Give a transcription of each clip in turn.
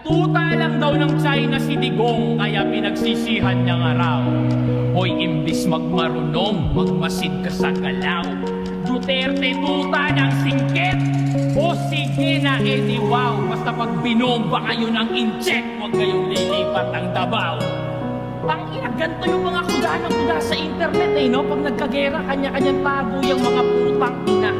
Tuta lang daw ng China si Digong, kaya pinagsisihan niya nga raw. Hoy, imbis magmarunong, magmasid ka sa galaw. Duterte, tuta ng singkit. O sige na, edi wow. Basta pag binomba kayo ng incheck, huwag kayong lilipat ang Davao. Tangina, ganito yung mga kuda ng kuda sa internet eh, no? Pag nagkagera, kanya-kanyang tago yung mga putang ina.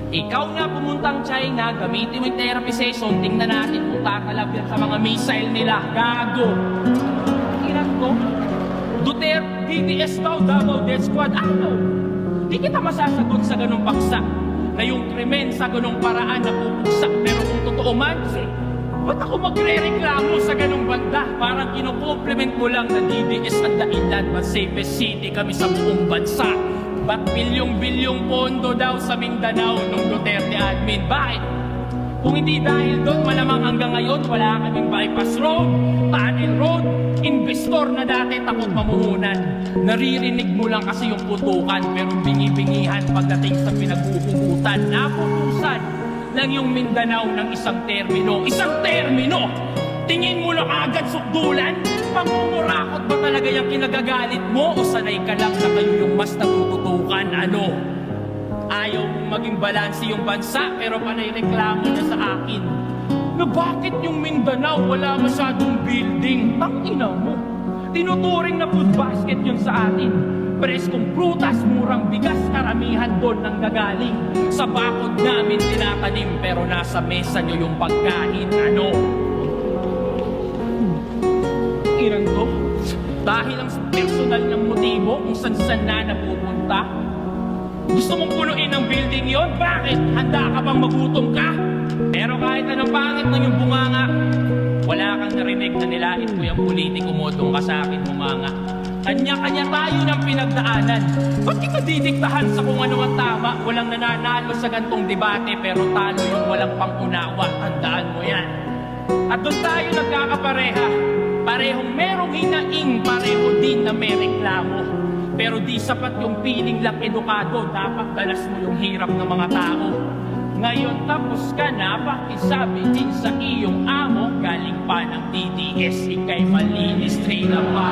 Ikaw na pumuntang China, gamitin mo yung therapy session, tingnan natin kung tatalab yan sa mga missile nila. Gago! Ilan ko? Duterte, DDS daw, Davao Death Squad. Ano? Di kita masasagot sa ganong paksa na yung krimen sa ganong paraan na pupuksa. Pero kung totoo man, ba't ako magre-reklamo sa ganong banda? Parang kinukompliment mo lang na DDS ang dahilan, mas safest city kami sa buong bansa. Ba't bilyong-bilyong pondo daw sa Mindanao nung Duterte admin? Bakit? Kung hindi dahil doon, malamang hanggang ngayon wala kaming bypass road, tunnel road, investor na dati takot mamuhunan. Naririnig mo lang kasi yung putukan, pero bingi-bingihan pagdating sa pinaghuhugutan. Napupusan lang yung Mindanao ng isang termino. Isang termino! Tingin mo lang agad sukdulan? Pangungurakot ba talaga yung kinagagalit mo? O sanay ka lang na kayo yung mas natututukan? Ano? Ayaw mong maging balanse yung bansa, pero panay reklamo na sa akin na bakit yung Mindanao wala masyadong building? Tangina mo! Tinuturing na food basket yun sa atin. Preskong prutas, murang bigas, karamihan doon nang gagaling. Sa bakod namin tinatanim, pero nasa mesa nyo yung pagkain. Ano? Irang to? Dahil ang personal ng motibo kung saan na napupunta? Gusto mong punuin ang building yon? Bakit? Handa ka bang magutom ka? Pero kahit anong pangit ng yung bunganga, wala kang narinig na nilait ko yung politiko mo doon ka sa akin bunganga. Kanya-kanya tayo ng pinagdaanan. Ba't kita didiktahan sa kung ano ang tama? Walang nananalo sa gantong debate, pero talo yung walang pangunawa. Tandaan mo yan. At doon tayo nagkakapareha. Parehong merong hinaing, pareho din na may reklamo. Pero di sapat yung piling lang edukado, dapat dalas mo yung hirap ng mga tao. Ngayon tapos ka na, pakisabi din sa iyong amo, galing pa ng DDS, ikay malinis, train na pa.